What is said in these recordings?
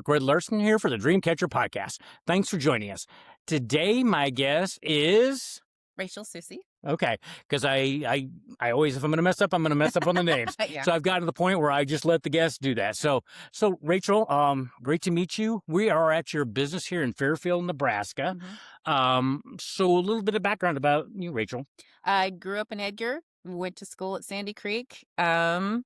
Red Larson here for the Dreamcatcher podcast. Thanks for joining us. Today, my guest is Rachel Soucie. Okay, because I always, if I'm going to mess up, I'm going to mess up on the names. Yeah. So I've gotten to the point where I just let the guests do that. So Rachel, great to meet you. We are at your business here in Fairfield, Nebraska. So a little bit of background about you, Rachel. I grew up in Edgar, went to school at Sandy Creek. I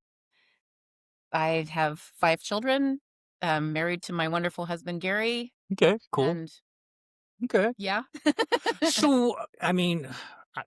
have 5 children, married to my wonderful husband, Gary. Okay, cool. And okay. yeah. So, I mean,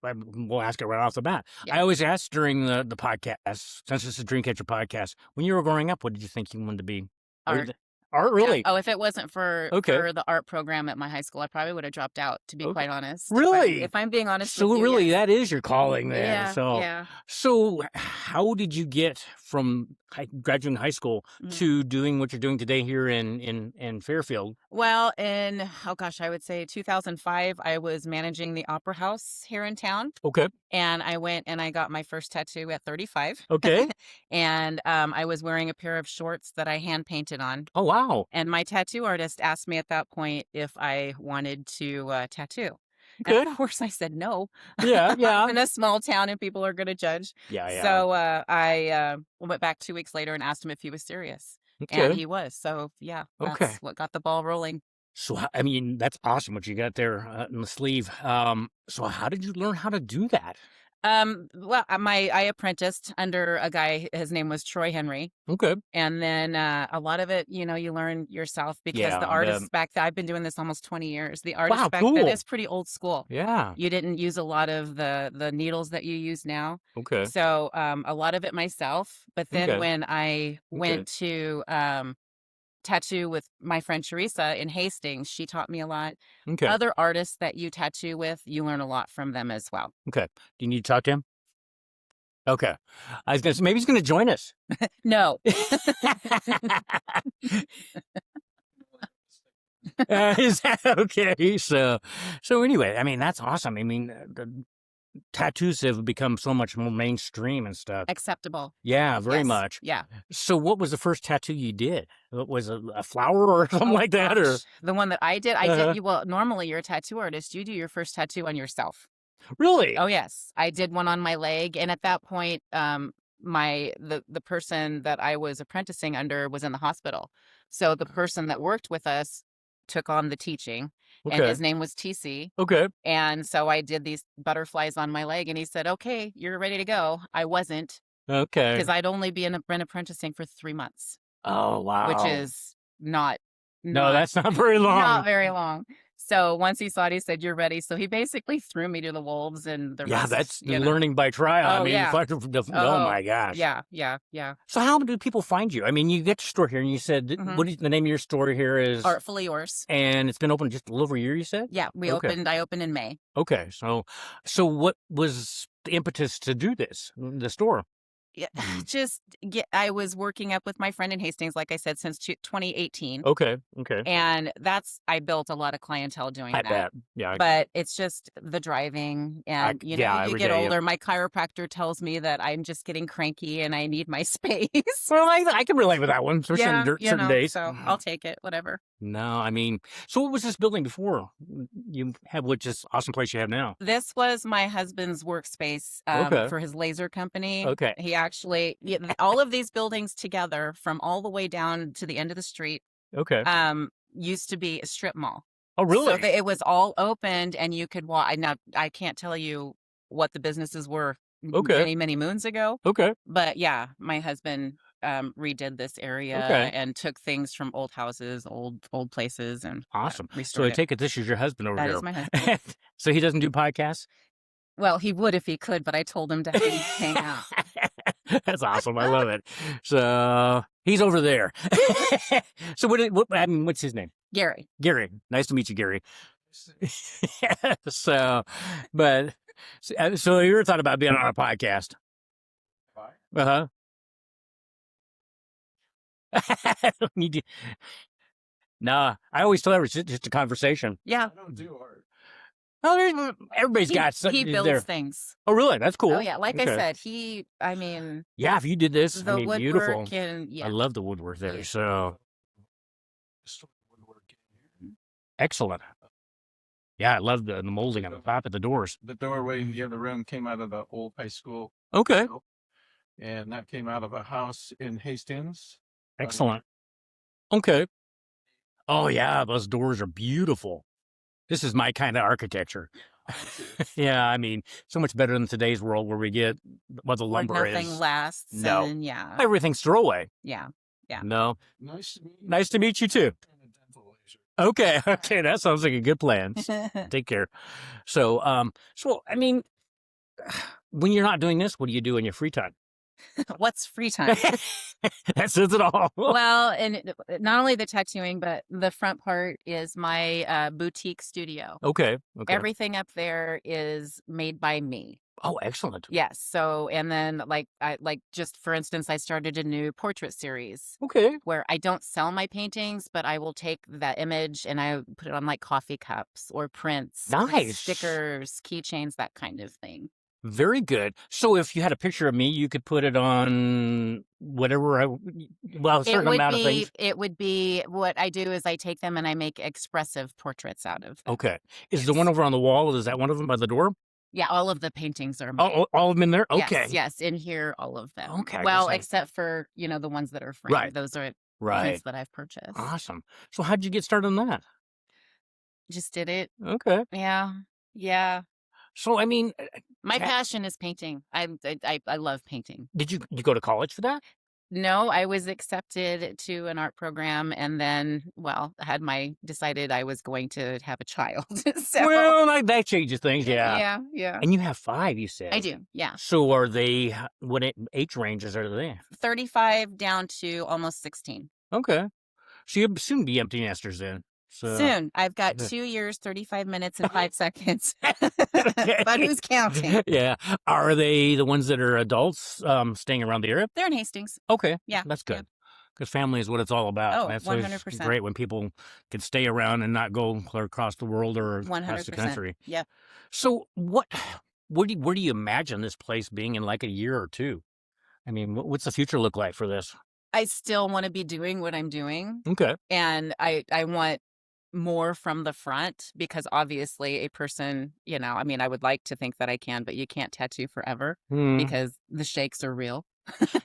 we'll ask it right off the bat. Yeah. I always ask during the podcast, since it's a Dreamcatcher podcast, when you were growing up, what did you think you wanted to be? Art. Art, really? Yeah. Oh, if it wasn't for Okay. the art program at my high school, I probably would have dropped out, to be Okay. quite honest. Really? If I'm being honest So with you. really, yes. that is your calling there. Yeah, So, yeah. so how did you get from graduating high school to doing what you're doing today here in Fairfield? Well, I would say 2005, I was managing the Opera House here in town. Okay. And I went and I got my first tattoo at 35. Okay. And I was wearing a pair of shorts that I hand painted on. Oh, wow. And my tattoo artist asked me at that point if I wanted to tattoo. Good. And of course, I said no. Yeah, yeah. I'm in a small town and people are going to judge. Yeah, yeah. So I went back 2 weeks later and asked him if he was serious. Okay. And he was. So, yeah, that's what got the ball rolling. So, I mean, that's awesome what you got there in the sleeve. So how did you learn how to do that? Well, I apprenticed under a guy, his name was Troy Henry. Okay. And then a lot of it, you learn yourself because the artists back then, I've been doing this almost 20 years. The artists back then is pretty old school. Yeah. You didn't use a lot of the needles that you use now. Okay. So a lot of it myself. But then when I went to tattoo with my friend Teresa in Hastings, she taught me a lot. Okay. Other artists that you tattoo with, you learn a lot from them as well. Okay. Do you need to talk to him? Okay. I was going to say, maybe he's going to join us. No. Is that okay? So anyway, I mean, that's awesome. I mean, the tattoos have become so much more mainstream and stuff. Acceptable. Yeah, very Yes. much. Yeah. So what was the first tattoo you did? Was it a flower or something like that? Or Gosh. The one that I did, well, normally you're a tattoo artist. You do your first tattoo on yourself. Really? Oh, yes. I did one on my leg. And at that point, the person that I was apprenticing under was in the hospital. So the person that worked with us took on the teaching. And his name was TC. Okay. And so I did these butterflies on my leg. And he said, okay, you're ready to go. I wasn't. Okay. Because I'd only been apprenticing for 3 months. Oh, wow. Which is not. No, that's not very long. Not very long. So once he saw it, he said, you're ready. So he basically threw me to the wolves and the rest. That's learning by trial. Oh, I mean, yeah. Oh, my gosh. Yeah. So how do people find you? I mean, you get your store here and you said, what is the name of your store here is? Artfully Yours. And it's been open just a little over a year, you said? Yeah, I opened in May. Okay. So what was the impetus to do this, the store? Yeah, I was working up with my friend in Hastings, like I said, since 2018. Okay. And I built a lot of clientele doing that. I bet. Yeah. But it's just the driving and, you get older. My chiropractor tells me that I'm just getting cranky and I need my space. Well, I can relate with that one, especially on certain days. So I'll take it, whatever. No, I mean, so what was this building before you have this awesome place you have now? This was my husband's workspace for his laser company. Okay. He actually, all of these buildings together from all the way down to the end of the street used to be a strip mall. Oh, really? So it was all opened and you could walk. Now, I can't tell you what the businesses were many, many moons ago. Okay. But yeah, my husband redid this area and took things from old houses, old places, and awesome. Restored So I take it this is your husband over there. here. That is my husband. So he doesn't do podcasts? Well, he would if he could, but I told him to hang out. That's awesome. I love it. So he's over there. So what's his name? Gary. Gary. Nice to meet you, Gary. So you ever thought about being on a podcast? Uh-huh. No, I always tell everyone it's just a conversation. Yeah. I don't do art. Oh, everybody's got something. He builds things. Oh, really? That's cool. Oh, yeah. Like I said, yeah, if you did this, the woodwork beautiful. and, I love the woodwork there. So Excellent. Yeah, I love the molding on the top of the doors. The doorway in the other room came out of the old high school. Okay. And that came out of a house in Hastings. Excellent. Okay. Oh, yeah, those doors are beautiful. This is my kind of architecture. Yeah, I mean, so much better than today's world where we get what the lumber Where nothing is. lasts. No. And yeah. Everything's throwaway. Yeah. Yeah. No. Nice to meet you. Nice to meet you too. Okay. Okay. That sounds like a good plan. Take care. So, I mean, when you're not doing this, what do you do in your free time? What's free time? That says it all. Well, and not only the tattooing, but the front part is my boutique studio. Okay. Okay. Everything up there is made by me. Oh, excellent. Yes. So, and then just for instance, I started a new portrait series. Okay. Where I don't sell my paintings, but I will take that image and I put it on like coffee cups or prints, Nice. stickers, keychains, that kind of thing. Very good. So if you had a picture of me, you could put it on whatever a certain amount of things. It would be what I do is I take them and I make expressive portraits out of them. Okay. Is the one over on the wall, is that one of them by the door? Yeah, all of the paintings are made. Oh, all of them in there? Okay. Yes, in here, all of them. Okay. Well, except for, the ones that are framed. Right. Those are Right. prints that I've purchased. Awesome. So how'd you get started on that? Just did it. Okay. Yeah. Yeah. So, I mean, my passion is painting. I love painting. did you go to college for that? No, I was accepted to an art program and then, decided I was going to have a child. So, Well, that changes things, yeah. yeah, yeah. And you have 5, you said? I do, yeah. So are they, what age ranges are they? 35 down to almost 16. Okay. So you'll soon be empty nesters then. So. Soon. I've got 2 years, 35 minutes, and 5 seconds. But who's counting? Yeah. Are they the ones that are adults staying around the area? They're in Hastings. Okay. Yeah. That's good. Because family is what it's all about. Oh, That's 100%. great when people can stay around and not go clear across the world or across the 100%. country. Yep. So where do you imagine this place being in like a year or two? I mean, what's the future look like for this? I still want to be doing what I'm doing. Okay. And I want more from the front because obviously a person, I would like to think that I can, but you can't tattoo forever because the shakes are real.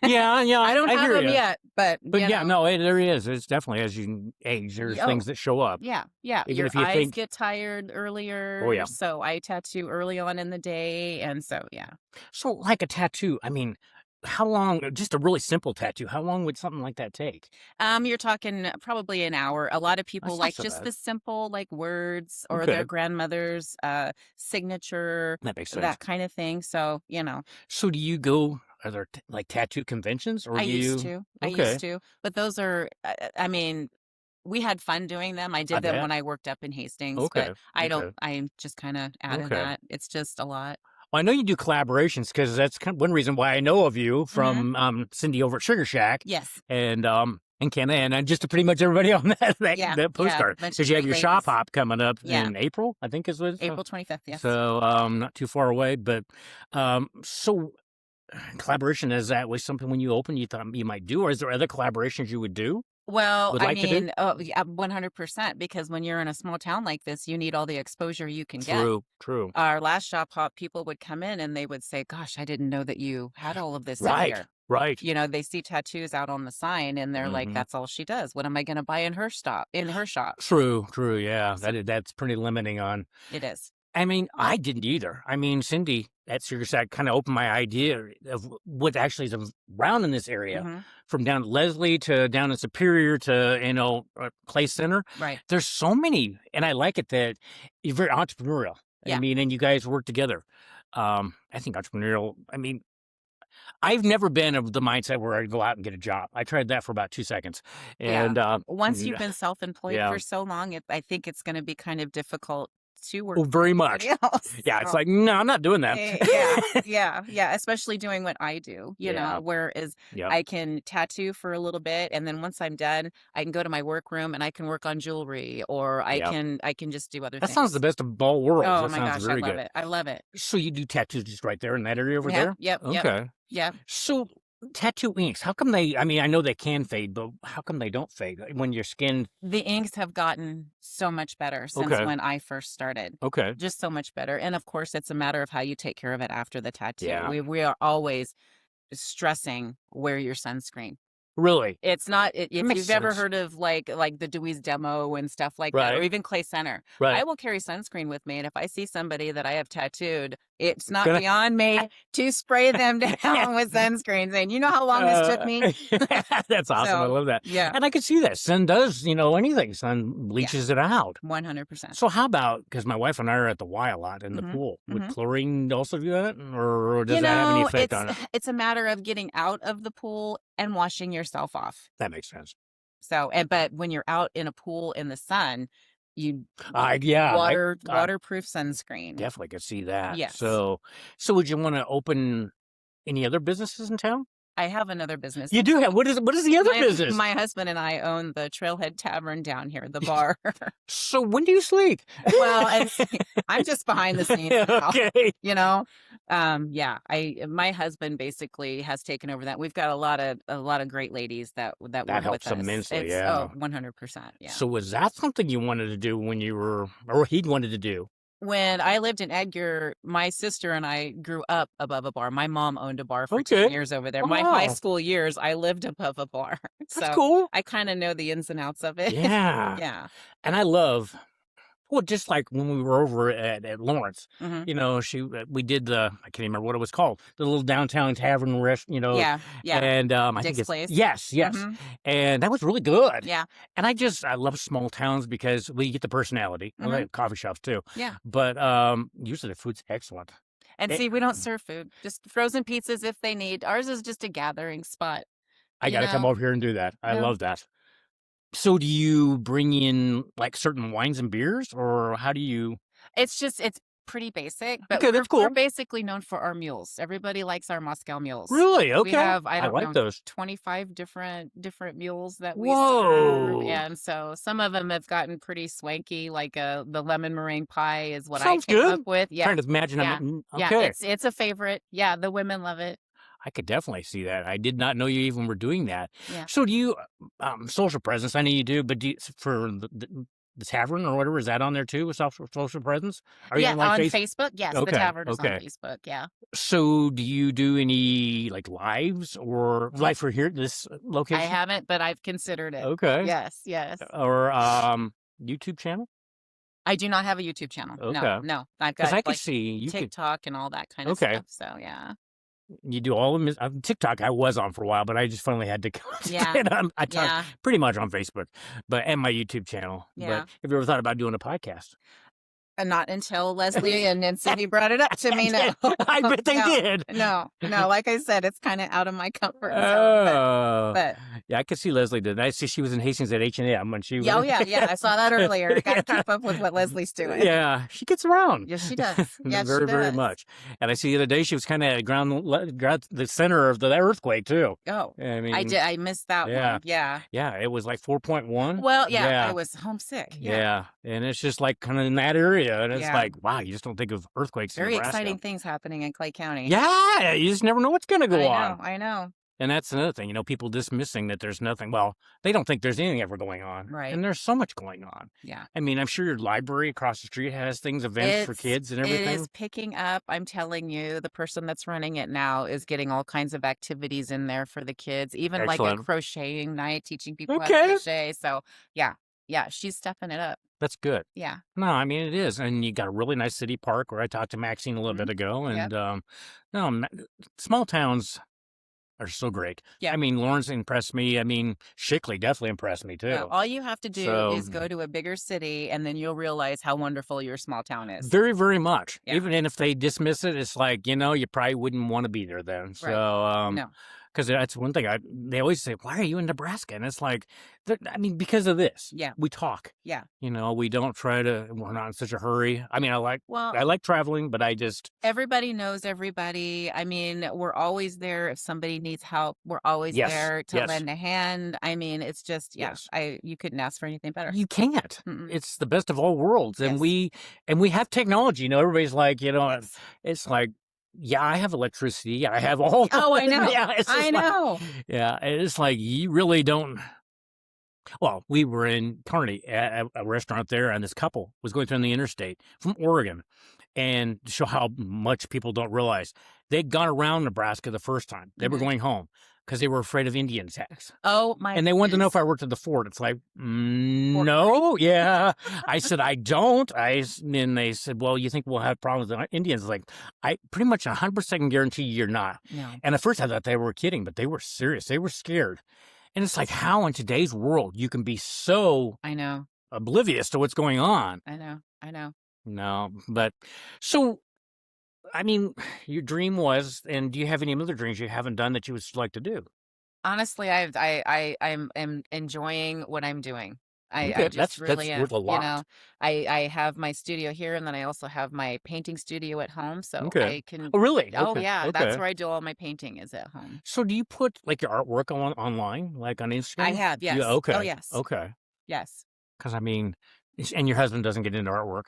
Yeah. I don't have them you. yet, but yeah, no, there is. It's definitely as you age, there's things that show up. Yeah. Even Your if you eyes get tired earlier. Oh, yeah. So I tattoo early on in the day. And so, yeah. So like a tattoo, I mean, how long, just a really simple tattoo, how long would something like that take? You're talking probably an hour. A lot of people That's like not so just bad. the simple like words or Okay. their grandmother's signature, That makes sense. that kind of thing. So, So do you go, are there like tattoo conventions or I do you? used to. I Okay. used to. But those are, we had fun doing them. I did I them bet. when I worked up in Hastings. Okay. But I don't, Okay. I'm just kind of out of Okay. that. It's just a lot. Well, I know you do collaborations because that's kind of one reason why I know of you from Cindy over at Sugar Shack. Yes. And Kenna and just pretty much everybody on that postcard. Bunch of Because you have great your shop ladies. hop coming up Yeah. in April, I think is what it's April 25th, yes. So not too far away, but so collaboration, is that was something when you opened you thought you might do, or is there other collaborations you would do? Well, Would like to do? oh, yeah, 100%, because when you're in a small town like this, you need all the exposure you can get. True. Our last shop hop, people would come in and they would say, gosh, I didn't know that you had all of this out here. Right. They see tattoos out on the sign and they're like, that's all she does. What am I going to buy in her shop? True. Yeah, that's pretty limiting on. It is. I mean, I didn't either. I mean, Cindy at Sugar Shack kind of opened my idea of what actually is around in this area, from down at Leslie to down in Superior to, Clay Center. Right. There's so many, and I like it that you're very entrepreneurial. Yeah. I mean, and you guys work together. I think entrepreneurial, I mean, I've never been of the mindset where I go out and get a job. I tried that for about 2 seconds. And once you've been self-employed for so long, I think it's going to be kind of difficult to work very much. Else. Yeah, it's like, no, I'm not doing that. Yeah. Especially doing what I do, whereas I can tattoo for a little bit, and then once I'm done, I can go to my workroom and I can work on jewelry, or I can just do other things. That sounds the best of all worlds. Oh that my sounds gosh, very I love good. it. I love it. So you do tattoos just right there in that area over there? Yep. Okay. Yeah. So tattoo inks, how come they, I mean, I know they can fade, but how come they don't fade when your skin? The inks have gotten so much better since Okay. when I first started. Okay. Just so much better. And of course, it's a matter of how you take care of it after the tattoo. Yeah. We are always stressing wear your sunscreen. Really? It's not if makes you've ever sense. heard of like the Dewey's demo and stuff like that, or Right. even Clay Center. Right. I will carry sunscreen with me, and if I see somebody that I have tattooed, it's not Gonna- beyond me to spray them down with sunscreen, saying, "You know how long this took me." That's awesome. I So, love that. yeah, And I can see that sun does, anything. Sun bleaches it out. 100%. So how about, because my wife and I are at the Y a lot in the Mhm, pool, would mhm. chlorine also do that, or does You that have any know, effect on it? it's a matter of getting out of the pool and washing yourself off. That makes sense. So, but when you're out in a pool in the sun, you Yeah, waterproof sunscreen. definitely could see that. Yes. So would you want to open any other businesses in town? I have another business. You do have. What is the other business? My husband and I own the Trailhead Tavern down here, the bar. So when do you sleep? Well, I'm just behind the scenes now. Okay. Yeah. My husband basically has taken over that. We've got a lot of great ladies that work helps with us. immensely, yeah. 100%. Yeah. So was that something you wanted to do when you were, or he'd wanted to do? When I lived in Edgar, my sister and I grew up above a bar. My mom owned a bar for 10 years over there. Oh, My high wow. school years, I lived above a bar. That's So cool. I kind of know the ins and outs of it. Yeah. Yeah. And I love, well, just like when we were over at Lawrence, Mhm. we did I can't remember what it was called, the little downtown tavern Yeah. Yeah. and I think Dick's it's, Place? yes, Mhm. and that was really good. Yeah. And I love small towns because we get the personality. I Mhm. like coffee shops too, Yeah. but usually the food's excellent. And It- see, we don't serve food, just frozen pizzas if they need. Ours is just a gathering spot. I got to come know? over here and do that. I No. love that. So do you bring in like certain wines and beers, or how do you? It's pretty basic, but Okay, that's we're cool. basically known for our mules. Everybody likes our Moscow mules. Really? Okay. We have, I I don't like know, those. 25 different mules that we Whoa. serve. And so some of them have gotten pretty swanky, like the lemon meringue pie is what Sounds I came good. up with. Yeah. Trying to imagine. Yeah. Okay. Yeah, it's a favorite. Yeah, the women love it. I could definitely see that. I did not know you even were doing that. Yeah. So do you, social presence? I know you do, but for the tavern or whatever, is that on there too with social presence? Are you Yeah, on like on Facebook? Facebook. Yes, Okay, the tavern is okay. on Facebook. Yeah. So do you do any like lives or live for here this I location? haven't, but I've considered it. Okay. Yes, yes. Or YouTube channel? I do not have a YouTube channel. Okay. No. I've Because got I could like see you could. TikTok and all that kind of Okay. stuff. So yeah. You do all of them. TikTok I was on for a while, but I just finally had to. Yeah. And I talk Yeah. pretty much on Facebook, and my YouTube channel. Yeah. But have you ever thought about doing a podcast? And not until Leslie and Cindy brought it up to me. No. I bet they No. did. No. Like I said, it's kind of out of my comfort zone. Oh, But yeah, I could see Leslie did. I see she was in Hastings at H&M when she was. oh yeah. I saw that earlier. Got to keep up with what Leslie's doing. Yeah, she gets around. Yes, she does. Yes, very, she very does. much. And I see the other day she was kind of ground the center of the earthquake too. Oh, I mean, I did. I missed that yeah. one. Yeah. Yeah, it was like 4.1. Well, yeah, Yeah. I was homesick. Yeah, and it's just like kind of in that area, and it's Yeah. like, wow, you just don't think of earthquakes in Very Nebraska. exciting things happening in Clay County. Yeah, you just never know what's going to go on. I know. And that's another thing, people dismissing that there's nothing. Well, they don't think there's anything ever going on. Right. And there's so much going on. Yeah. I mean, I'm sure your library across the street has things, events for kids and everything. It is picking up. I'm telling you, the person that's running it now is getting all kinds of activities in there for the kids, even like a Excellent. crocheting night, teaching people how Okay. to crochet. So yeah, she's stepping it up. That's good. Yeah. No, I mean, it is. And you got a really nice city park where I talked to Maxine a little bit ago. And small towns are so great. Yeah. I mean, Lawrence impressed me. I mean, Shickley definitely impressed me too. Well, all you have to do So- is go to a bigger city, and then you'll realize how wonderful your small town is. Very, very much. Yeah. Even if they dismiss it, it's like, you probably wouldn't want to be there then. So, No. because that's one thing they always say, why are you in Nebraska? And it's like, because of this. Yeah. We talk. Yeah. We don't we're not in such a hurry. I mean, I Well, like traveling, but I just, everybody knows everybody. I mean, we're always there if somebody needs help. We're always Yes, there to yes. lend a hand. I mean, it's just Yes. you couldn't ask for anything better. you can't. Mm-mm. It's the best of all worlds. And Yes. we have technology. Everybody's like, Yes. it's like, Yeah, I have electricity. I have all. Oh, I know. Yeah, it's I just like, know. yeah, it's like you really don't. Well, we were in Kearney at a restaurant there, and this couple was going through the interstate from Oregon, and to show how much people don't realize, they'd gone around Nebraska the first time. They were Mhm. going home because they were afraid of Indian attacks. Oh my And they wanted to know goodness. if I worked at the fort. It's like, Fort no, yeah. I said, I don't. And they said, well, you think we'll have problems with the Indians? Like, I pretty much 100% can guarantee you're not. No. And at first I thought they were kidding, but they were serious. They were scared. And it's like how in today's world you can be so I know. oblivious to what's going on. I know. I know. No, but so, I mean, your dream was, and do you have any other dreams you haven't done that you would like to do? Honestly, I'm enjoying what I'm doing. I Okay, just that's really am. worth a lot. I have my studio here, and then I also have my painting studio at home, so Okay. I can. Oh, really? Oh Okay. yeah, that's Okay. where I do all my painting is at home. So do you put like your artwork online, like on Instagram? I have, yes. Yeah. Oh Okay. yes, Okay. yes. Because I mean, and your husband doesn't get into artwork.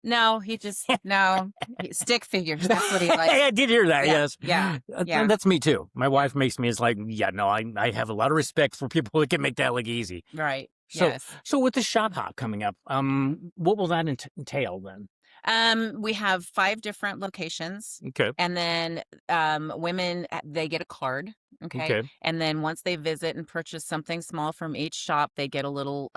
No, he just no stick figures. That's what he Hey, likes. I did hear that. Yeah, Yes. yeah, And yeah. that's me too. My wife makes me. It's like, yeah, no, I have a lot of respect for people who can make that look easy. Right. So, Yes. so with the shop hop coming up, what will that entail then? We have 5 different locations, Okay. and then women they get a card, okay, Okay. and then once they visit and purchase something small from each shop, they get a little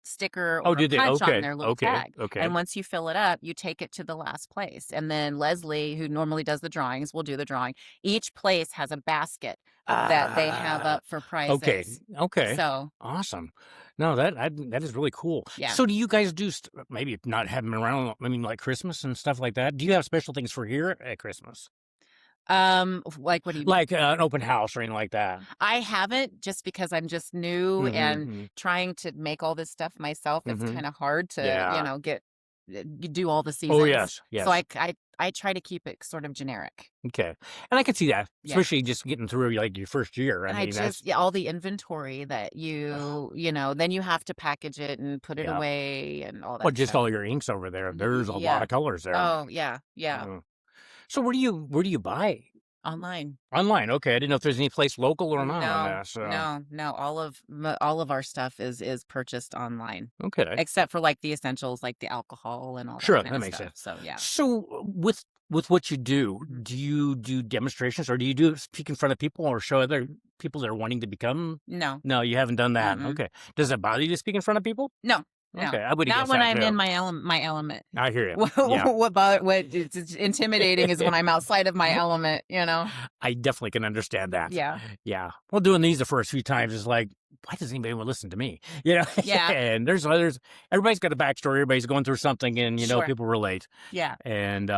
sticker Oh, or a did they? punch on Okay. their little Okay. tag. Okay. And once you fill it up, you take it to the last place, and then Leslie, who normally does the drawings, will do the drawing. Each place has a basket that they have Ah, up for okay. prizes. Okay. So Awesome. No, that is really cool. yeah. So do you guys do maybe not having been around? I mean, like Christmas and stuff like that. Do you have special things for here at Christmas, Like what do you mean? like an open house or anything like that? I haven't, just because I'm just new and Mm-hmm. trying to make all this stuff myself. It's Mm-hmm. kind of hard to, Yeah. do all the Oh seasons. yes, So yes. I try to keep it sort of generic. Okay, and I can see that, Yeah. especially just getting through like your first year. I And I mean, that's just, yeah, all the inventory that then you have to package it and put it yeah. away and all Well, that just stuff. all your inks over there. There's a lot Yeah. of colors there. Oh, yeah. Yeah. Mm. So where do you buy? Online. Online. Okay, I didn't know if there's any place local or not on No, that. So no. All of our stuff is purchased online, okay. except for like the essentials, like the alcohol and all that Sure, kind that of makes stuff. sense. So yeah. So with what you do, Mhm. do you do demonstrations or do you speak in front of people or show other people that are wanting to become? No, No, you haven't done that. Mm-mm. Okay. Does it bother you to speak in front of people? no, Okay, I would have not guessed when that I'm too. in my element. I hear you. What Yeah, what it's intimidating is when I'm outside of my element. I definitely can understand that. Yeah, Yeah. Well, doing these the first few times is like, why does anybody want to listen to me? Yeah. And there's others. Everybody's got a backstory. Everybody's going through something, and Sure. people relate. yeah. And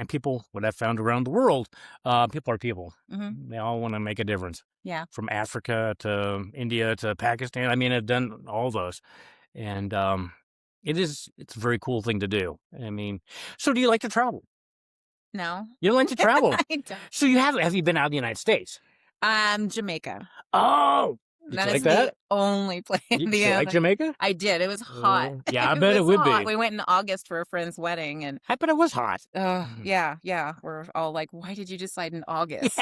people, what I've found around the world, people are people. Hmm. They all want to make a difference. Yeah. From Africa to India to Pakistan. I mean, I've done all those, and it's a very cool thing to do. I mean, so do you like to travel? No, You like to travel? I don't. So have you been out of the United States? Jamaica. Oh, did That you is like the that? only place. You like Jamaica? I did. It was hot. Yeah, I bet it would hot. be. We went in August for a friend's wedding, and I bet it was hot. Mhm. yeah. We're all like, "Why did you decide in August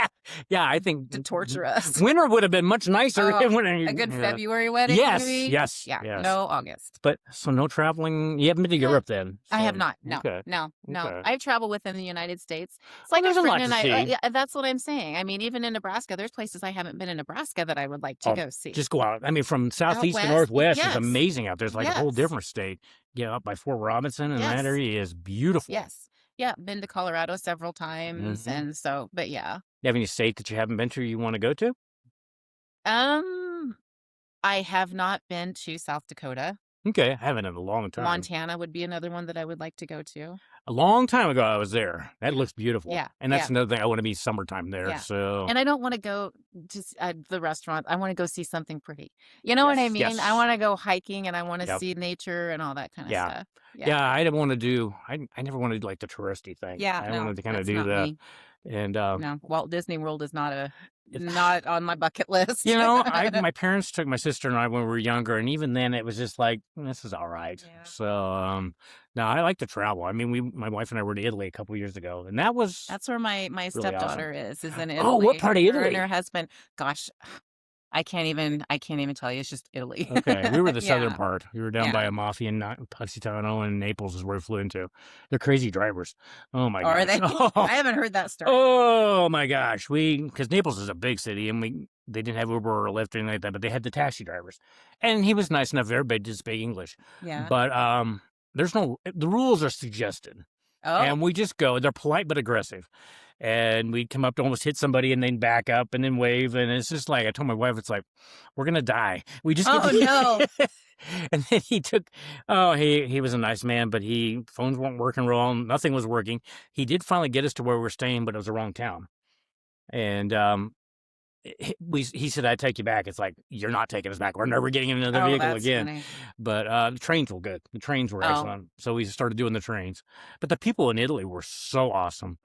Yeah, I think to torture us?" winter would have been much nicer. Oh, when A good yeah. February wedding, Yes, maybe? yes, Yeah. yes. No August. But so no traveling. You haven't been to Yeah. Europe then? I have So, not. No. Okay. No. Okay. I've traveled within the United States. It's Well, like there's a a lot friend and to I. see. Yeah, that's what I'm saying. I mean, even in Nebraska, there's places I haven't been in Nebraska that I would like to Oh, go see. just go out. I mean, from southeast to west? northwest is Yes. amazing out there. It's like a whole Yes. different state. Yeah, up by Fort Robinson and that Yes. area is beautiful. Yes. Yeah. Been to Colorado several times, Mhm. and so, but yeah. You have any state that you haven't been to you want to go to? I have not been to South Dakota. Okay, I haven't in a long time. Montana would be another one that I would like to go to. A long time ago, I was there. That looks beautiful. Yeah, And that's yeah. another thing. I want to be summertime there. Yeah. So, And I don't want to go to the restaurant. I want to go see something pretty. You know what I yes, mean? yes. I want to go hiking, and I want to Yep. see nature and all that kind of Yeah. stuff. Yeah, I didn't want to do, I never wanted like the touristy thing. Yeah, I no, wanted to kind of that's do not the, me. And No, Walt Disney World is it- not on my bucket list. my parents took my sister and I when we were younger, and even then it was just like, this is all right. Yeah. So no, I like to travel. I mean, my wife and I were to Italy a couple years ago, and that was That's where my stepdaughter is in Italy. Oh, what part of Her Italy? and her husband. Gosh, I can't even tell you. It's just Italy. Okay, we were the southern Yeah. part. We were down by Yeah. Amalfi and Positano, and Naples is where we flew into. They're crazy drivers. Oh my Are gosh. they? I haven't heard that story. Oh my gosh. Because Naples is a big city, and they didn't have Uber or Lyft or anything like that, but they had the taxi drivers. And he was nice enough. Everybody did speak English. Yeah. But the rules are suggested. Oh. And we just go. They're polite but aggressive. And we'd come up to almost hit somebody and then back up and then wave. And it's just like, I told my wife, it's like, we're going to die. We just get no. And then he was a nice man, but phones weren't working wrong. Nothing was working. He did finally get us to where we were staying, but it was the wrong town. And he said, I'd take you back. It's like, you're not taking us back. We're never getting in another vehicle that's again. funny. But the trains were good. The trains were excellent. So we started doing the trains. But the people in Italy were so awesome.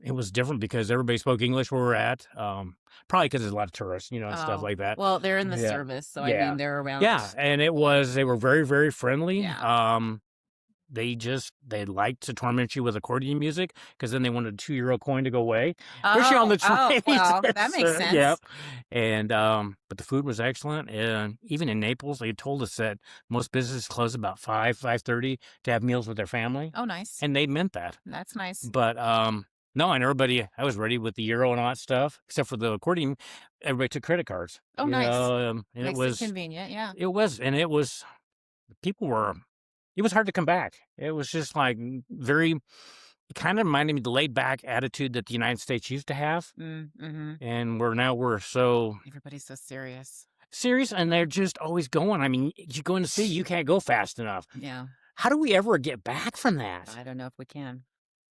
It was different because everybody spoke English where we're at. Probably because there's a lot of tourists, and stuff like that. Well, they're in the Yeah. service, so Yeah. I mean, they're around. Yeah, and they were very, very friendly. Yeah. They liked to torment you with accordion music because then they wanted a €2 coin to go away. Especially on the train. Well, that makes sense. Yep. And but the food was excellent. And even in Naples, they told us that most businesses close about 5:30 to have meals with their family. Oh, nice. And they meant that. That's nice. But no, and everybody, I was ready with the euro and all that stuff, except for the accordion. Everybody took credit cards. Oh, nice. And Makes it was convenient. Yeah. It was people were. It was hard to come back. It was just like it kind of reminded me of the laid back attitude that the United States used to have. Mm-hmm. And we're so everybody's so serious, and they're just always going. I mean, you go in the city, you can't go fast enough. Yeah. How do we ever get back from that? I don't know if we can.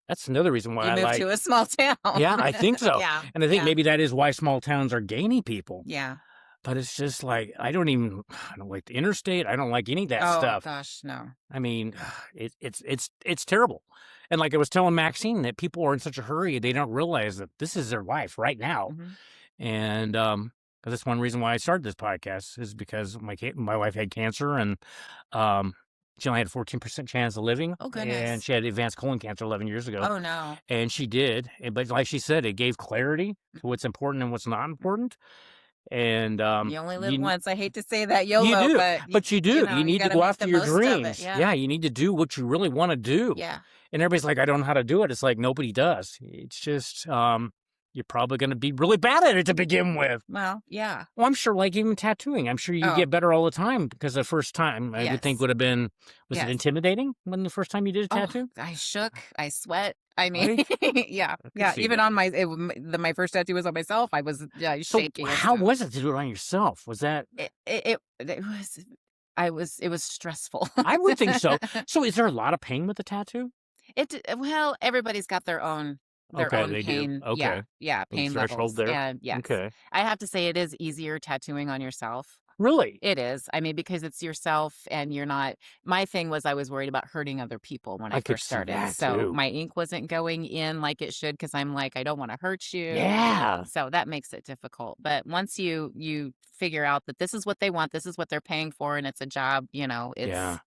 That's another reason why You moved to a small town. Yeah, I think so. Yeah. And I think maybe that is why small towns are gaining people. Yeah. But it's just like, I don't like the interstate. I don't like any of that stuff. Oh, gosh, no. I mean, it's terrible. And like I was telling Maxine, that people are in such a hurry, they don't realize that this is their life right now. Mm-hmm. And because that's one reason why I started this podcast, is because my wife had cancer, and she only had a 14% chance of living. Oh, goodness. And she had advanced colon cancer 11 years ago. Oh, no. And she did. But like she said, it gave clarity to what's important and what's not important. And you only live once. I hate to say that, YOLO, you do, but you do. You need to go after your dreams. Yeah, you need to do what you really want to do. Yeah. And everybody's like, I don't know how to do it. It's like, nobody does. It's just, you're probably going to be really bad at it to begin with. Well, yeah. Well, I'm sure, like even tattooing, I'm sure you get better all the time, because the first time I would think would have been, was it intimidating when the first time you did a tattoo? I shook, I sweat. I mean, yeah. Even that. on my first tattoo was on myself. I was shaking. So how was it to do it on yourself? Was that? It was stressful. I would think so. So is there a lot of pain with the tattoo? Well, everybody's got their own they pain. do. Okay. Yeah, pain threshold levels. there. And yes. Okay. I have to say, it is easier tattooing on yourself. Really? It is. I mean, because it's yourself, and you're not. My thing was, I was worried about hurting other people when I first started. So my ink wasn't going in like it should, because I'm like, I don't want to hurt you. Yeah. So that makes it difficult. But once you figure out that this is what they want, this is what they're paying for, and it's a job,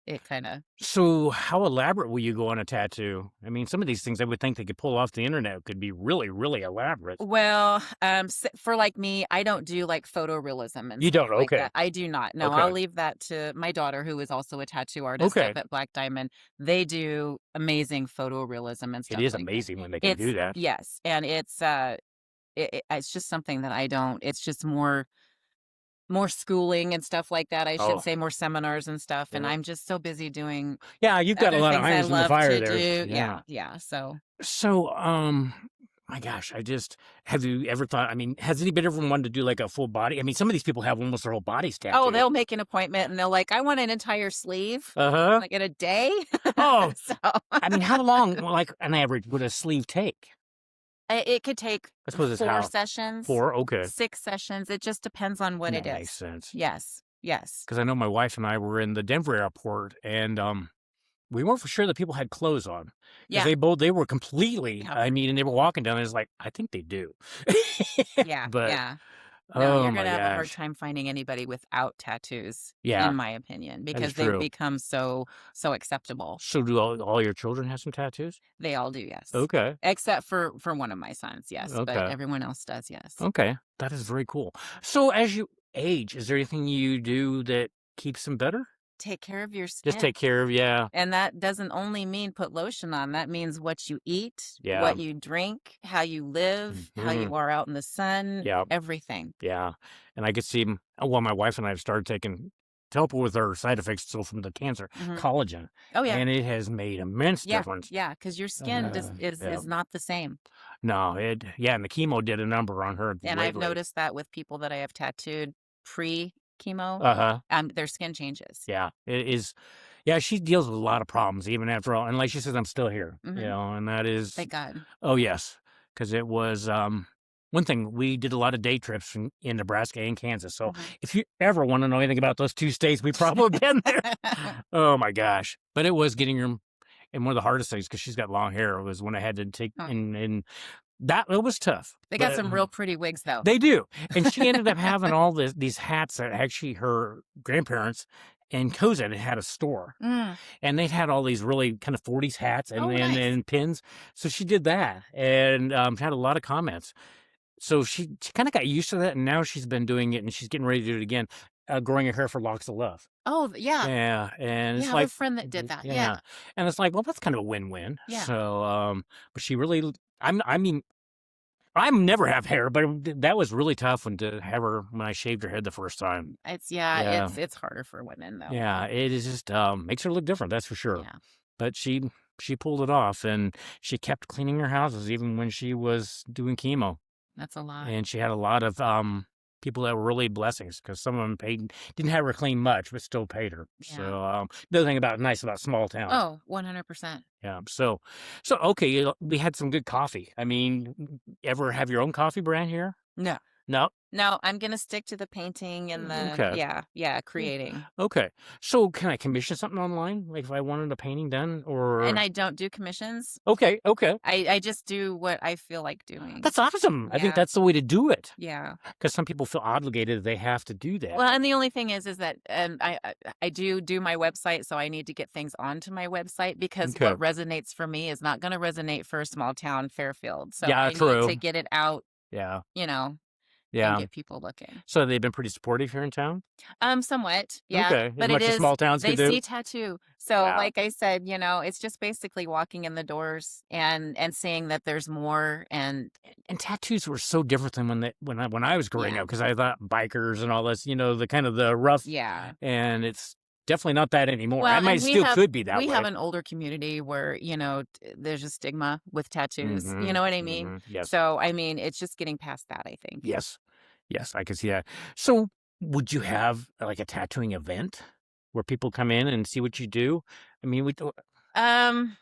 it kind of. So how elaborate will you go on a tattoo? I mean, some of these things I would think they could pull off the internet could be really, really elaborate. Well, for like me, I don't do like photorealism and you stuff don't. like Okay. that. I do not. No, Okay. I'll leave that to my daughter, who is also a tattue artist up at Black Diamond. They do amazing photorealism and stuff. It is like amazing that. when they can do that. Yes, and it's just something that I don't. It's just more schooling and stuff like that. I should say more seminars and stuff. And I'm just so busy doing. Yeah, you've got a lot of irons in the fire there. Yeah. So, my gosh, have you ever thought, I mean, has anybody ever wanted to do like a full body? I mean, some of these people have almost their whole bodies tattooed. Oh, they'll make an appointment and they're like, I want an entire sleeve. Like in a day. Oh, so. I mean, how long, like an average, would a sleeve take? It could take I suppose it's 4 sessions. 4, okay. 6 sessions. It just depends on what it is. Makes sense. Yes. Because I know my wife and I were in the Denver airport, and we weren't for sure that people had clothes on because Yeah. they were completely. Yeah. I mean, and they were walking down. And it's like I think they do, Yeah. but Yeah. No, oh you're my gonna have a hard gosh, time finding anybody without tattoos, yeah, in my opinion, that is because they've true. become so acceptable. So do all your children have some tattoos? They all do, yes. Okay, Except for one of my sons, yes, but okay, everyone else does, yes. okay, that is very cool. So as you age, is there anything you do that keeps them better? Take care of your Just skin. take care of, yeah, And that doesn't only mean put lotion on. That means what you eat, yeah, what you drink, how you live, how hmm you are out in the sun, yeah, everything. yeah. And I could see, well, my wife and I have started taking to help with our side effects still from the cancer, Mhm. collagen, Oh, yeah. and it has made immense Yeah, difference. yeah, because your skin just is Yeah. is not the same. No, yeah, and the chemo did a number on her And I've lately. noticed that with people that I have tattooed pre-chemo, Uh-huh. their skin changes. Yeah, it is. Yeah, she deals with a lot of problems even after all. And like she says, I'm still here, Mhm. and that is, Thank God. oh, yes. Because it was, one thing, we did a lot of day trips in Nebraska and Kansas. So Mhm. if you ever want to know anything about those two states, we probably been there. Oh my gosh. But it was getting her, and one of the hardest things, because she's got long hair, was when I had to take, Oh. and that, it was tough. They got But some real pretty wigs, though. they do. And she ended up having all these hats that actually her grandparents in Cozad had a store. Mm. And they'd had all these really kind of 40s hats and Oh, and, nice. and pins. So she did that and had a lot of comments. So she kind of got used to that, and now she's been doing it, and she's getting ready to do it again, growing her hair for locks of love. Oh, yeah. Yeah, and Yeah, it's I have a like, friend that did that. yeah, Yeah. and it's like, well, that's kind of a win-win. Yeah. So, but she really, I mean, I never have hair, but that was really tough to have her when I shaved her head the first time. Yeah. It's harder for women, though. Yeah, it is just makes her look different, that's for sure. Yeah. But she pulled it off, and she kept cleaning her houses even when she was doing chemo. That's a lot. And she had a lot of people that were really blessings, because some of them didn't have her clean much, but still paid her. Yeah. So the other thing nice about small towns. Oh, 100%. Yeah. So okay, we had some good coffee. I mean, ever have your own coffee brand here? No. No. No, I'm gonna stick to the painting and the Okay. yeah, creating. Okay. So can I commission something online? Like if I wanted a painting done, or And I don't do commissions. okay. I just do what I feel like doing. That's awesome. I think Yeah. that's the way to do it, Yeah. because some people feel obligated that they have to do that. Well, and the only thing is that I do my website, so I need to get things onto my website, because Okay. what resonates for me is not gonna resonate for a small town Fairfield. So Yeah, I true. need to get it out, Yeah. and Yeah. get people looking. So they've been pretty supportive here in town? Somewhat, yeah. Okay. As But much as small towns they can do? see tattoo. So Yeah. like I said, it's just basically walking in the doors and seeing that there's more, and And tattoos were so different than when I was growing Yeah. up, because I thought bikers and all this, the kind of the rough, yeah. and it's definitely not that anymore. Well, I might and still could be that we way. have an older community where, there's a stigma with tattoos. You Mhm, know what I mean? mhm. Yes. So, I mean, it's just getting past that, I think. Yes. Yes, I can see that. So would you have like a tattooing event where people come in and see what you do? I mean, Um,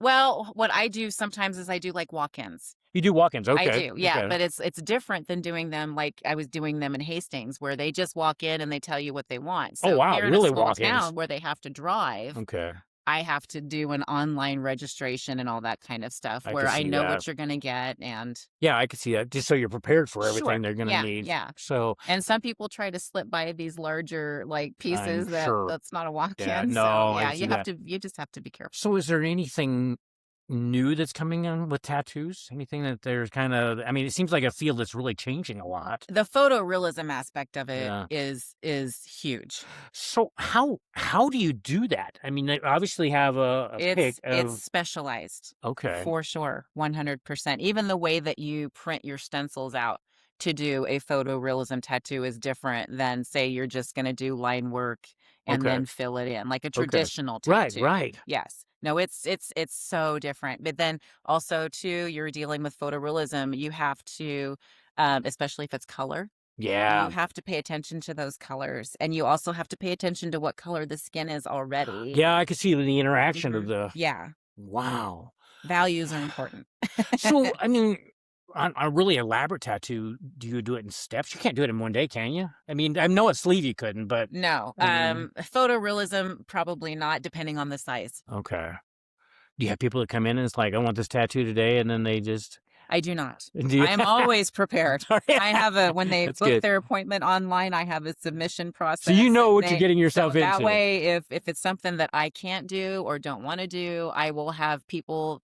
well, what I do sometimes is I do like walk-ins. you do walk-ins, okay. I do, yeah, okay. but it's different than doing them like I was doing them in Hastings, where they just walk in and they tell you what they want. So Oh, wow, here in really a small walk-ins. town where they have to drive, Okay. I have to do an online registration and all that kind of stuff, I where can I see know that. what you're gonna get, and Yeah, I could see that, just so you're prepared for everything Sure. they're going to Yeah, need. yeah. So some people try to slip by these larger pieces sure. that's not a walk-in. Yeah, So no, I yeah, see you have that. to you just have to be careful. So is there anything new that's coming on with tattoos? Anything that there's kind of, I mean, it seems like a field that's really changing a lot. The photorealism aspect of it Yeah. is huge. So how do you do that? I mean, they obviously have a pic It's of, specialized. okay. For sure, 100%. Even the way that you print your stencils out to do a photorealism tattoo is different than, say, you're just going to do line work and Okay. then fill it in, like a Okay. traditional Right, tattoo. right. Yes. No, it's so different. But then also too, you're dealing with photorealism. You have to, especially if it's color, Yeah. you have to pay attention to those colors, and you also have to pay attention to what color the skin is already. Yeah, I could see the interaction of Mhm. the, Yeah, wow. values are important. So, I mean, on a really elaborate tattoo, do you do it in steps? You can't do it in one day, can you? I mean, I know a sleeve you couldn't, but No. I mean, Photorealism, probably not, depending on the size. okay. Do you have people that come in and it's like, I want this tattoo today, and then they just I do not. do you? I am always prepared. I have when they That's book good. their appointment online, I have a submission process. So you know and what you're getting yourself so that into. way, if it's something that I can't do or don't want to do, I will have people,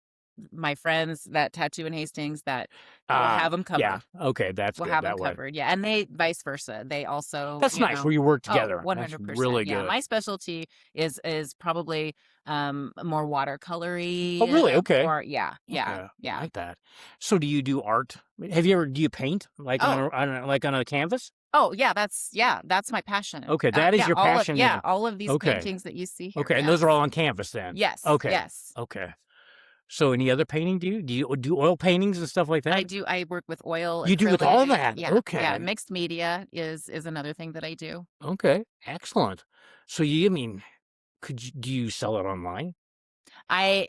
my friends that tattoo in Hastings, that will have them covered. Yeah. Okay, that's We'll good have that them way. covered. Yeah, and they vice versa. They also That's nice where you work together. 100%. That's really Yeah, good. my specialty is probably more watercolory. Oh, really? Okay. Or yeah. I like that. So do you do art? Do you paint like on a canvas? Oh yeah, that's my passion. Okay, that is your passion. All of these paintings that you see here. Okay, and those are all on canvas then. Yes. Okay. Yes. Okay. So any other painting? Do you do oil paintings and stuff like that? I do. I work with oil. You do with all acrylic. that? Yeah. Okay. Yeah. Mixed media is another thing that I do. Okay. Excellent. So do you sell it online? I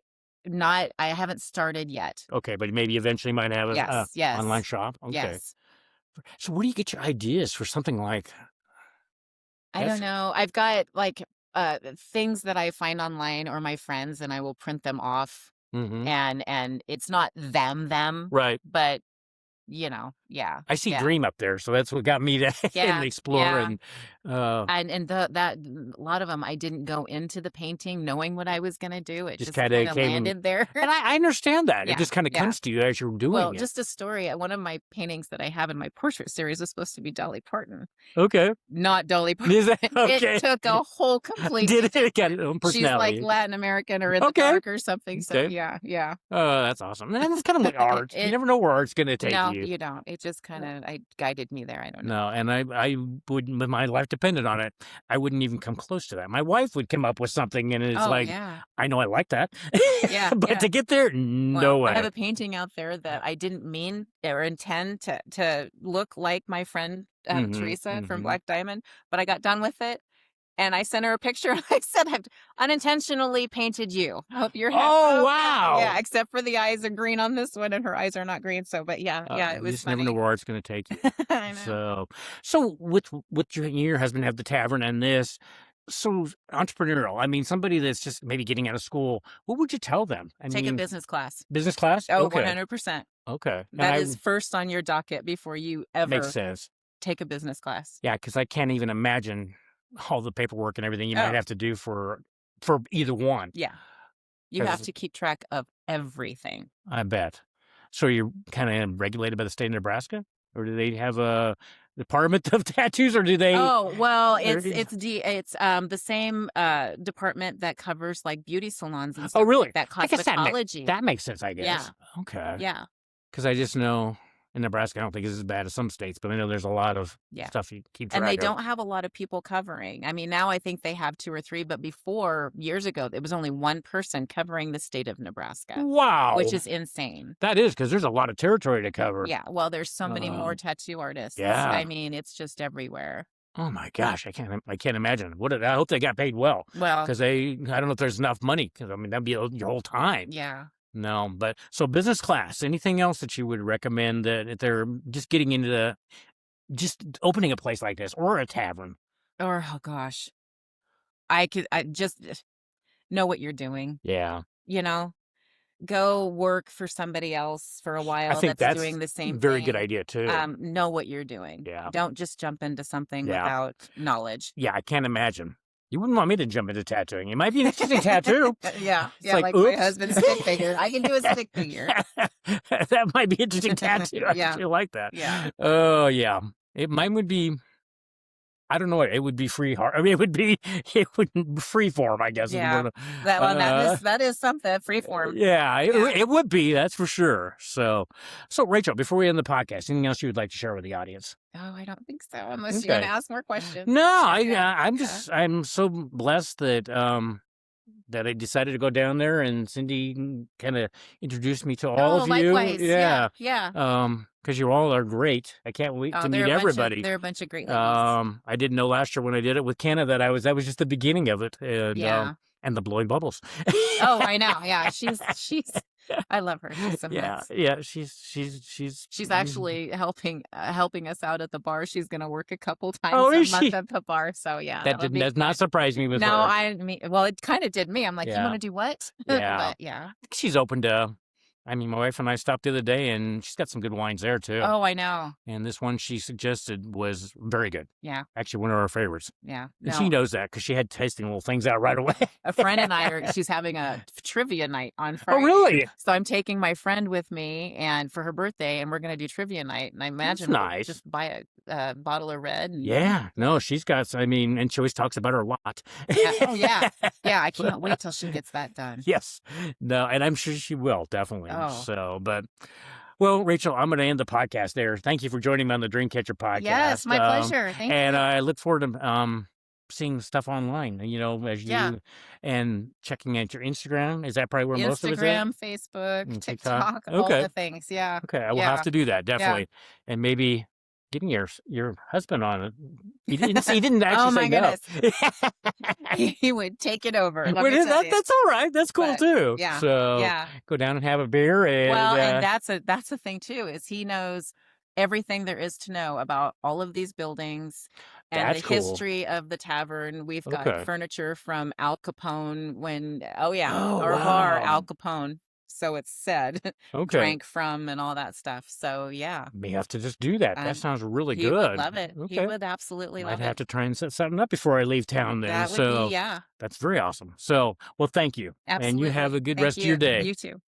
haven't started yet. Okay, but maybe eventually might have an Yes. online shop. Okay. Yes. So where do you get your ideas for something like? I don't know. I've got like things that I find online or my friends, and I will print them off. Mm-hmm. And it's not them, Right. but yeah. I see Dream up there, so that's what got me to explore. Yeah. And that a lot of them, I didn't go into the painting knowing what I was going to do. It just kind kinda of came landed there. and I understand that. Yeah, It just kind of yeah. comes to you as you're doing Well, it. just a story. One of my paintings that I have in my portrait series is supposed to be Dolly Parton, Okay. not Dolly Parton. Is that okay? It took a whole complete. Did it got its own She's personality? like Latin American or in the Okay. dark or something. So Okay. yeah. Oh, that's awesome. And it's kind of like art. You never know where art's going to take No, you. you don't. It just kind of guided me there. I don't know. No, and I wouldn't, but my life depended on it. I wouldn't even come close to that. My wife would come up with something, and it's like, yeah. I know I like that. Yeah, but yeah. to get there, no way. I have a painting out there that I didn't mean or intend to look like my friend Teresa from Black Diamond, but I got done with it. And I sent her a picture, and I said, I've unintentionally painted you. I hope you're happy. Oh, wow. Yeah, except for the eyes are green on this one, and her eyes are not green. So, but yeah, it was You just funny. never know where art's going to take you. I know. So with your husband have the tavern and this, so entrepreneurial. I mean, somebody that's just maybe getting out of school, what would you tell them? Take a business class. Business class? Oh, Okay. 100%. Okay. That is first on your docket before you ever makes sense. take a business class. Yeah, because I can't even imagine all the paperwork and everything you might have to do for either one. Yeah. You have to keep track of everything. I bet. So you're kind of regulated by the state of Nebraska? Or do they have a department of tattoos, or do they? Oh, well, it's the same department that covers like beauty salons and stuff. Oh, really? Like that I guess cosmetology. that makes sense, I guess. Yeah. Okay. Yeah. Because I just know in Nebraska, I don't think it's as bad as some states, but I know there's a lot of stuff you keep track of. And they don't have a lot of people covering. I mean, now I think they have 2 or 3, but before, years ago, it was only one person covering the state of Nebraska. Wow. Which is insane. That is, because there's a lot of territory to cover. Yeah. Well, there's so many more tattoo artists. Yeah. I mean, it's just everywhere. Oh my gosh, I can't imagine. I hope they got paid well. Well, because I don't know if there's enough money. Because I mean, that'd be your whole time. Yeah. No, but so business class. Anything else that you would recommend that if they're just getting into just opening a place like this or a tavern? Or oh gosh, I just know what you're doing. Yeah. Go work for somebody else for a while. I think that's doing the same. Very thing. good idea too. Know what you're doing. Yeah. Don't just jump into something without knowledge. Yeah, I can't imagine. You wouldn't want me to jump into tattooing. It might be an interesting tattoo. Yeah. It's Yeah. Like my husband's stick figure. I can do a stick figure. That might be an interesting tattoo. I actually like that. Yeah. Oh, yeah. Mine would be, I don't know. It would be free. I mean, it would free form, I guess. Yeah. That is something free form. Yeah, it would be. That's for sure. So Rachel, before we end the podcast, anything else you would like to share with the audience? Oh, I don't think so. Unless you're going to ask more questions. No, I'm so blessed that I decided to go down there, and Cindy kind of introduced me to all of you. Likewise. Yeah. Because you all are great. I can't wait to meet everybody. They're a bunch of great ladies. I didn't know last year when I did it with Kenna that was just the beginning of it. And, and the blowing bubbles. Oh, I know. Yeah, she's I love her. She's so Yeah, nuts. yeah. She's actually helping us out at the bar. She's gonna work a couple Oh, times a is month she? at the bar. So yeah, That that'll be does not fun. surprise me with No, her. well, it kind of did me. I'm like, you Yeah, want to do what? yeah. But yeah. She's open to. I mean, my wife and I stopped the other day, and she's got some good wines there too. Oh, I know. And this one she suggested was very good. Yeah, Actually, one of our favorites. yeah. And she No, knows that because she had tasting little things out right away. a friend and she's having a trivia night on Oh, Friday. really? So I'm taking my friend with me and for her birthday, and we're going to do trivia night. And I imagine we'll nice. just buy a bottle of red. And, Yeah. No, she's got. I mean, and she always talks about her a lot. yeah. Oh, yeah. Yeah. I can't wait till she gets that done. Yes. No, and I'm sure she will definitely. Oh. So, but. Well, Rachel, I'm going to end the podcast there. Thank you for joining me on the Dreamcatcher podcast. Yes, my pleasure. Thank and you. I look forward to seeing stuff online, as Yeah. you and checking out your Instagram. Is that probably where most of it's at? Instagram, Facebook, And TikTok, all Okay. the things. Yeah. Okay, I will Yeah. have to do that, definitely. And maybe getting your husband on it. He didn't actually Oh, my say no. goodness. He would take it over. Let Well, me tell you. that's all right. That's cool But, too. yeah, So yeah. go down and have a beer and Well, and that's a thing too, is he knows everything there is to know about all of these buildings and That's the cool. history of the tavern. We've got Okay. furniture from Al Capone Oh, our bar, wow. Al Capone. So it's said, Okay. drank from and all that stuff. So yeah, May have to just do that. That sounds really he good. would love it. Okay. He would absolutely Might love have it. to try and set something up before I leave town then. That would So be, yeah, that's very awesome. So, well, thank you. absolutely. And you have a good Thank rest of your you. day. You too.